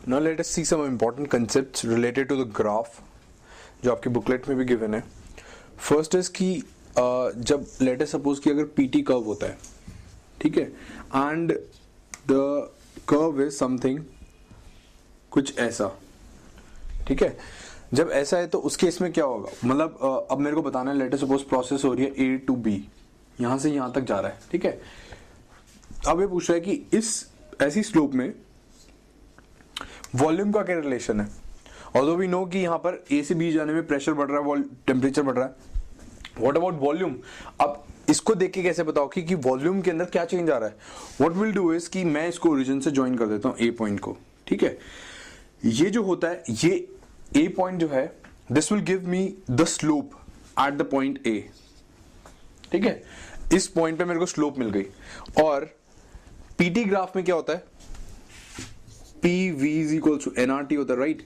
Now let us see some important concepts related to the graph जो आपकी booklet में भी गिवन है. फर्स्ट इज कि जब लेट अस सपोज कि अगर पीटी कर्व होता है, ठीक है, and the curve is something कुछ ऐसा, ठीक है. जब ऐसा है तो उस केस में क्या होगा, मतलब अब मेरे को बताना है, लेट अस सपोज प्रोसेस हो रही है ए टू बी, यहां से यहां तक जा रहा है, ठीक है. अब ये पूछ रहा है कि इस ऐसी स्लोप में वॉल्यूम का क्या रिलेशन है. ऑल्दो वी नो कि यहां पर ए से बी जाने में प्रेशर बढ़ रहा है, टेम्परेचर बढ़ रहा है. What about volume. अब इसको देख के कैसे बताओ कि वॉल्यूम के अंदर क्या चेंज आ रहा है. व्हाट विल डू इज कि मैं इसको ओरिजिन से ज्वाइन कर देता हूं ए पॉइंट को, ठीक है. ये जो होता है, ये ए पॉइंट जो है, this will give me the slope at the point A, ठीक है. इस पॉइंट पे मेरे को स्लोप मिल गई. और पीटी ग्राफ में क्या होता है, P V is equal to NRT होता है, राइट.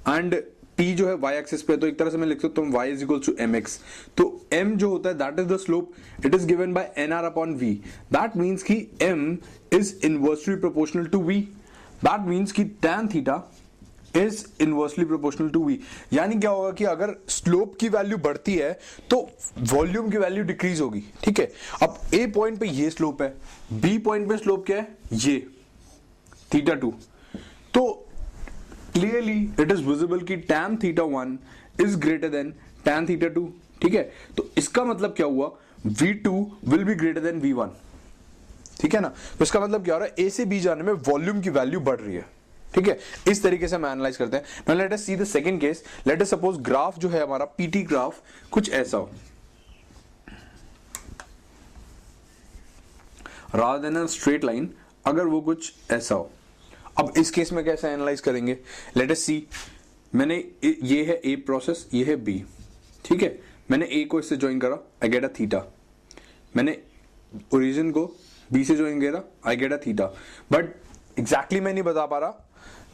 एंड पी जो है वाई एक्सिस पे, तो एक तरह से मैं लिख सकता हूं Y is equal to M X. तो एम जो होता है that is the slope, it is given by N R upon V. That means कि M is inversely proportional to V. That means कि tan theta is inversely proportional to V. यानी क्या होगा कि अगर स्लोप की वैल्यू बढ़ती है तो वॉल्यूम की वैल्यू डिक्रीज होगी, ठीक है. अब ए पॉइंट पे ये स्लोप है, बी पॉइंट पे स्लोप क्या है, ये थीटा 2. तो क्लियरली इट इज विजिबल कि tan theta 1 is greater than tan theta 2, ठीक है. तो इसका मतलब क्या हुआ, V2 will be greater than V1, ठीक है ना. तो इसका मतलब क्या हो रहा है, ए से बी जाने में वॉल्यूम की वैल्यू बढ़ रही है, ठीक है. इस तरीके से हम एनालाइज करते हैं. Now let us see the second case. Let us suppose graph जो है हमारा पीटी ग्राफ कुछ ऐसा हो, rather than a straight line, अगर वो कुछ ऐसा हो. अब इस केस में कैसे एनालाइज करेंगे, लेट अस सी. मैंने ये है ए प्रोसेस, ये है बी, ठीक है. मैंने ए को इससे ज्वाइन करा, आई गेट अ थीटा. मैंने ओरिजिन को बी से ज्वाइन करा, I get a theta. But exactly मैं नहीं बता पा रहा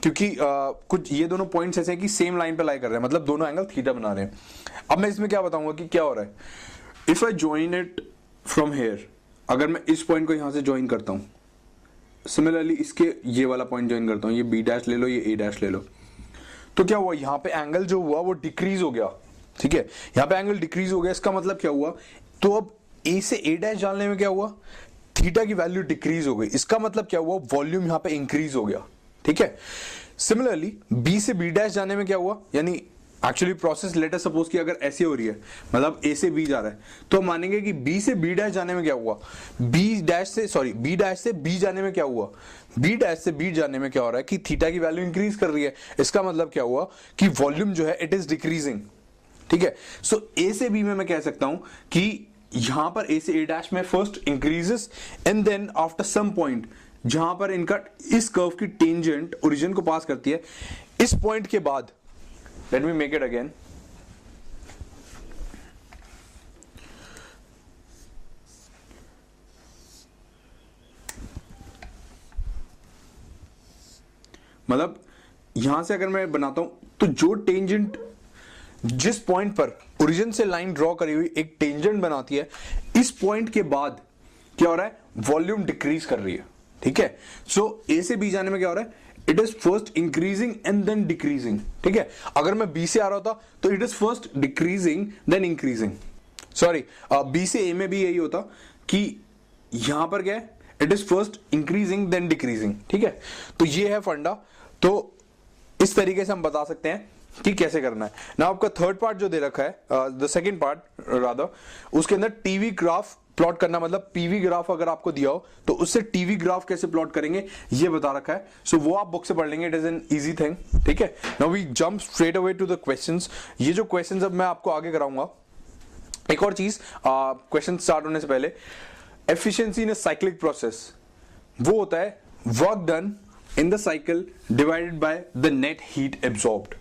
क्योंकि कुछ ये दोनों पॉइंट्स ऐसे हैं कि सेम लाइन पे लाई कर रहे हैं, मतलब दोनों एंगल थीटा बना रहे हैं. अब मैं इसमें क्या बताऊंगा कि क्या हो रहा है. If I join it from here, अगर मैं इस पॉइंट को यहां से ज्वाइन करता हूं, सिमिलरली इसके ये वाला पॉइंट ज्वाइन करता हूं, ये बी डैश ले लो, ये ए डैश ले लो, तो क्या हुआ, यहां पे एंगल जो हुआ वो डिक्रीज हो गया, ठीक है. यहां पे एंगल डिक्रीज हो गया, इसका मतलब क्या हुआ, तो अब ए से ए डैश डालने में क्या हुआ, थीटा की वैल्यू डिक्रीज हो गई. इसका मतलब क्या हुआ, वॉल्यूम यहां पे इंक्रीज हो गया, ठीक है. सिमिलरली बी से बी डैश जाने में क्या हुआ, यानी actually process let us suppose कि अगर ऐसी हो रही है, मतलब ए से बी जा रहा है, तो हम मानेंगे कि बी से बी डैश जाने में क्या हुआ, बी डैश से बी जाने में क्या हुआ, बी डैश से बी जाने में क्या हो रहा है कि थीटा की वैल्यू इंक्रीज कर रही है. इसका मतलब क्या हुआ कि वॉल्यूम जो है इट इज डिक्रीजिंग, ठीक है. सो ए से बी में मैं कह सकता हूं कि यहां पर ए से ए डैश में first increases and then after some point जहां पर इनका इस कर्व की टेंजेंट ओरिजिन को पास करती है, इस पॉइंट के बाद, let me make it again, मतलब यहां से अगर मैं बनाता हूं तो जो टेंजेंट जिस पॉइंट पर ओरिजिन से लाइन ड्रॉ करी हुई एक टेंजेंट बनाती है, इस पॉइंट के बाद क्या हो रहा है, वॉल्यूम डिक्रीज कर रही है, ठीक है. सो ए से बी जाने में क्या हो रहा है, it is first increasing and then decreasing, ठीक है. अगर मैं बी से आ रहा होता तो it is first decreasing then increasing. Sorry, B से ए में भी यही होता कि यहां पर क्या है, it is first increasing then decreasing, ठीक है. तो ये है फंडा. तो इस तरीके से हम बता सकते हैं कि कैसे करना है. ना आपका थर्ड पार्ट जो दे रखा है, द सेकंड पार्ट रादर, उसके अंदर टीवी ग्राफ प्लॉट करना, मतलब पीवी ग्राफ अगर आपको दिया हो तो उससे टीवी ग्राफ कैसे प्लॉट करेंगे ये बता रखा है. सो वो आप बुक से पढ़ लेंगे, it is an easy thing, ठीक है. Now we jump straight away to the questions. ये जो क्वेश्चंस अब मैं आपको आगे कराऊंगा. एक और चीज, क्वेश्चन स्टार्ट होने से पहले, efficiency in a cyclic process वो होता है work done in the cycle divided by the net heat absorbed.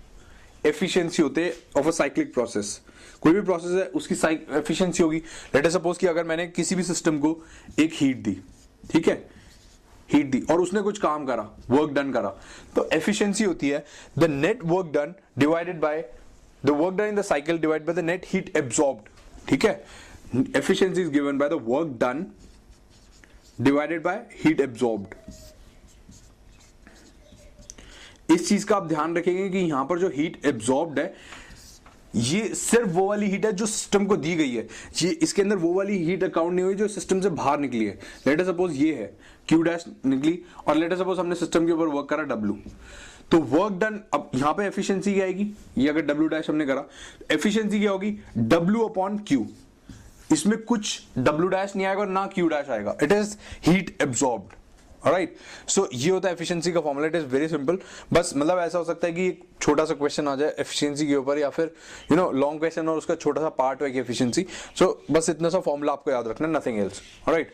Efficiency होते हैं ऑफ अ साइक्लिक प्रोसेस. कोई भी प्रोसेस है उसकी एफिशिएंसी होगी. लेट अस सपोज कि अगर मैंने किसी भी सिस्टम को एक हीट दी, ठीक है, हीट दी और उसने कुछ काम करा, वर्क डन करा, तो एफिशिएंसी होती है the net work done divided by the work done in the cycle divided by the net heat absorbed, ठीक है. Efficiency is given by the work done divided by heat absorbed. इस चीज का आप ध्यान रखेंगे कि यहां पर जो हीट एब्जॉर्ब्ड है ये सिर्फ वो वाली हीट है जो सिस्टम को दी गई है, ये इसके अंदर वो वाली हीट अकाउंट नहीं हुई जो सिस्टम से बाहर निकली है। लेट अस सपोज ये है Q डैश निकली, और लेट अस सपोज हमने सिस्टम के ऊपर वर्क करा W, तो वर्क डन, अब यहां पे एफिशिएंसी क्या आएगी, ये अगर W डैश हमने करा, एफिशिएंसी क्या होगी W अपॉन Q, इसमें कुछ W डैश नहीं आएगा और ना Q डैश आएगा, it is heat absorbed. Right, so ये होता है एफिशिएंसी का formula, it is very simple. बस मतलब ऐसा हो सकता है कि एक छोटा सा क्वेश्चन आ जाए एफिशिएंसी के ऊपर, या फिर लॉन्ग क्वेश्चन और उसका छोटा सा पार्ट हो कि एफिशिएंसी, सो बस इतना सा फॉर्मूला आपको याद रखना, नथिंग एल्स। राइट।